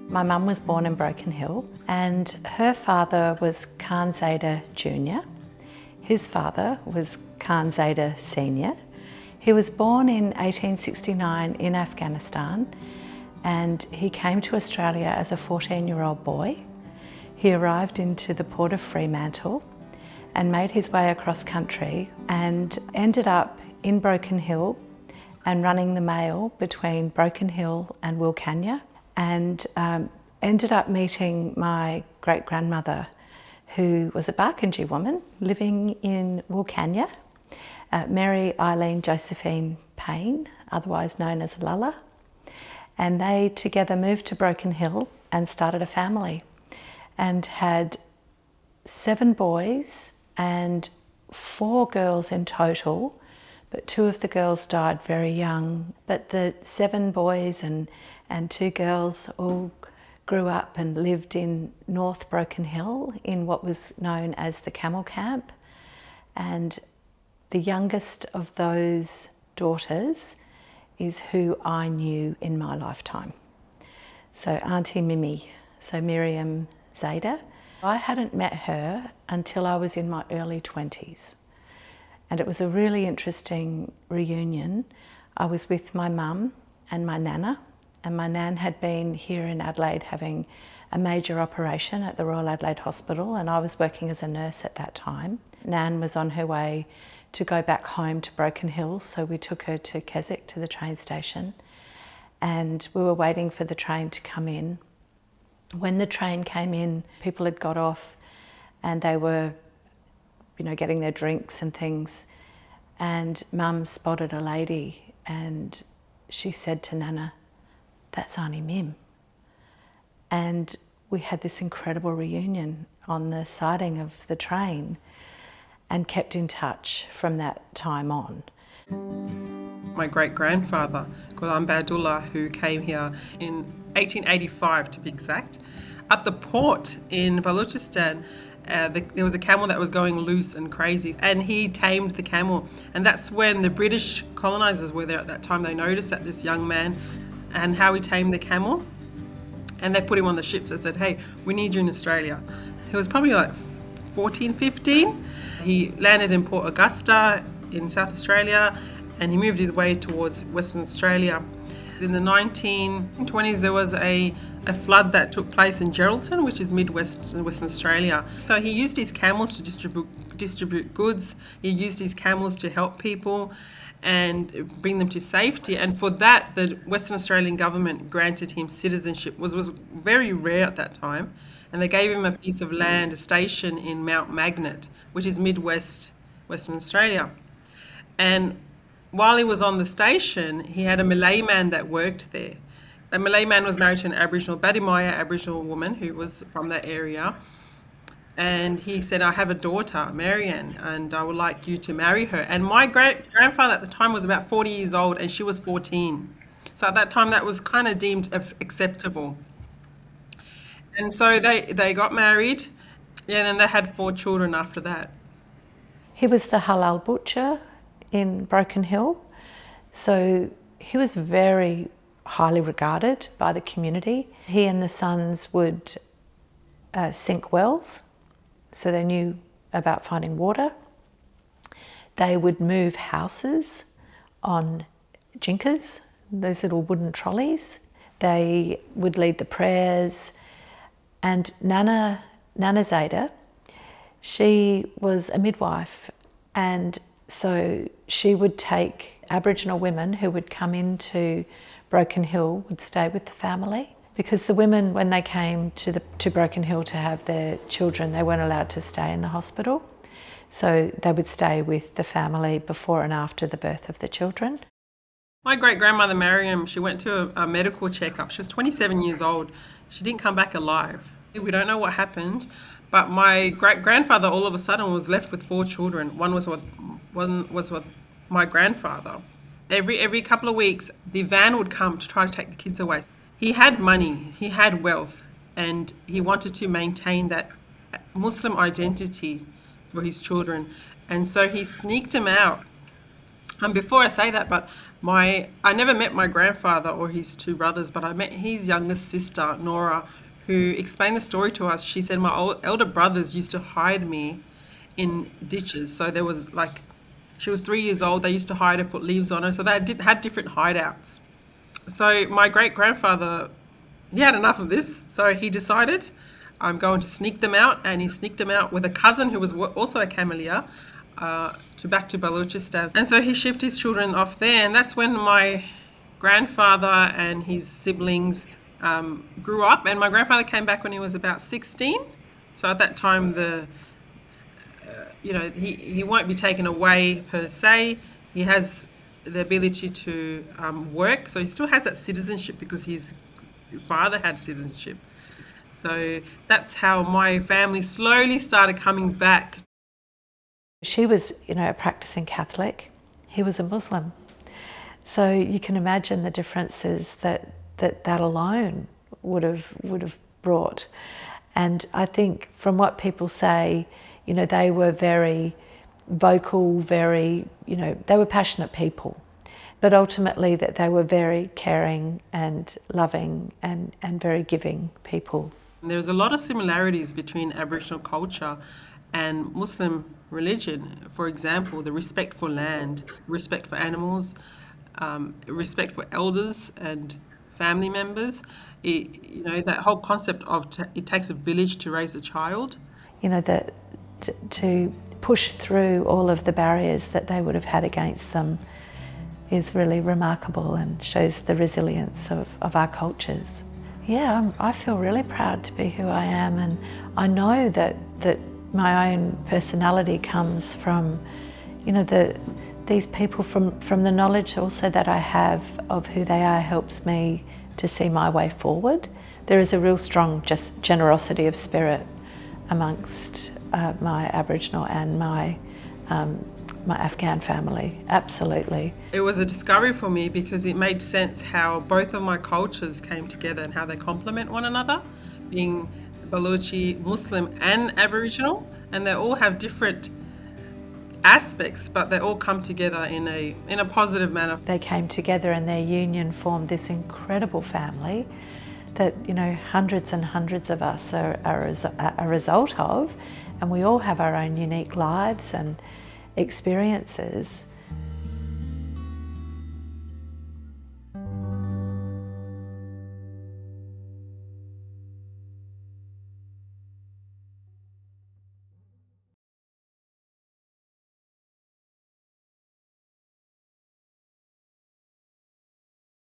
My mum was born in Broken Hill and her father was Khan Zayda Jr. His father was Khan Zayda Sr. He was born in 1869 in Afghanistan and he came to Australia as a 14-year-old boy. He arrived into the port of Fremantle and made his way across country and ended up in Broken Hill and running the mail between Broken Hill and Wilcannia, and ended up meeting my great-grandmother, who was a Barkindji woman living in Wilcannia, Mary Eileen Josephine Payne, otherwise known as Lulla. And they together moved to Broken Hill and started a family and had 7 boys and 4 girls in total, but 2 of the girls died very young. But the 7 boys and 2 girls all grew up and lived in North Broken Hill in what was known as the Camel Camp. And the youngest of those daughters is who I knew in my lifetime. So Auntie Mimi, so Miriam Zayda. I hadn't met her until I was in my early 20s. And it was a really interesting reunion. I was with my mum and my nana, and my nan had been here in Adelaide having a major operation at the Royal Adelaide Hospital, and I was working as a nurse at that time. Nan was on her way to go back home to Broken Hill, so we took her to Keswick, to the train station, and we were waiting for the train to come in. When the train came in, people had got off and they were getting their drinks and things, and Mum spotted a lady and she said to Nana, "That's Auntie Mim." And we had this incredible reunion on the siding of the train and kept in touch from that time on. My great-grandfather, Ghulam Badullah, who came here in 1885 to be exact, up the port in Balochistan, there was a camel that was going loose and crazy, and he tamed the camel. And that's when the British colonisers were there at that time. They noticed that this young man and how he tamed the camel, and they put him on the ships. They said, "Hey, we need you in Australia." He was probably like 14, 15. He landed in Port Augusta in South Australia, and he moved his way towards Western Australia. In the 1920s, there was a flood that took place in Geraldton, which is Midwest and Western Australia. So he used his camels to distribute goods. He used his camels to help people and bring them to safety. And for that, the Western Australian government granted him citizenship, was very rare at that time. And they gave him a piece of land, a station in Mount Magnet, which is Midwest, Western Australia. And while he was on the station, he had a Malay man that worked there. The Malay man was married to an Badimaya Aboriginal woman who was from that area. And he said, "I have a daughter, Marianne, and I would like you to marry her." And my great-grandfather at the time was about 40 years old and she was 14. So at that time, that was kind of deemed acceptable. And so they got married, and then they had 4 children after that. He was the halal butcher in Broken Hill, so he was very highly regarded by the community. He and the sons would sink wells, so they knew about finding water. They would move houses on jinkers, those little wooden trolleys. They would lead the prayers. And Nana Zayda, she was a midwife, and so she would take Aboriginal women who would come into Broken Hill, would stay with the family, because the women, when they came to Broken Hill to have their children, they weren't allowed to stay in the hospital. So they would stay with the family before and after the birth of the children. My great-grandmother Mariam, she went to a medical checkup. She was 27 years old. She didn't come back alive. We don't know what happened, but my great-grandfather all of a sudden was left with 4 children. One was with my grandfather. Every couple of weeks, the van would come to try to take the kids away. He had money, he had wealth, and he wanted to maintain that Muslim identity for his children. And so he sneaked them out And before I say that, but I never met my grandfather or his two brothers, but I met his youngest sister, Nora, who explained the story to us. She said my elder brothers used to hide me in ditches. So there was like, she was 3 years old. They used to hide her, put leaves on her. So they had different hideouts. So my great grandfather, he had enough of this. So he decided, I'm going to sneak them out, and he sneaked them out with a cousin who was also a Kamelia, to back to Balochistan. And so he shipped his children off there, and that's when my grandfather and his siblings grew up. And my grandfather came back when he was about 16. So at that time, he won't be taken away per se. He has the ability to work, so he still has that citizenship because his father had citizenship. So that's how my family slowly started coming back. She was, a practicing Catholic. He was a Muslim. So you can imagine the differences that alone would have brought. And I think from what people say, they were very vocal, they were passionate people. But ultimately that they were very caring and loving and very giving people. There's a lot of similarities between Aboriginal culture and Muslim religion. For example, the respect for land, respect for animals, respect for elders and family members. That whole concept of it takes a village to raise a child. To push through all of the barriers that they would have had against them is really remarkable and shows the resilience of our cultures. Yeah, I feel really proud to be who I am, and I know that my own personality comes from, these people, from the knowledge also that I have of who they are helps me to see my way forward. There is a real strong generosity of spirit amongst my Aboriginal and my Afghan family, absolutely. It was a discovery for me because it made sense how both of my cultures came together and how they complement one another, being Baluchi, Muslim and Aboriginal, and they all have different aspects, but they all come together in a positive manner. They came together and their union formed this incredible family that hundreds and hundreds of us are a result of, and we all have our own unique lives and experiences,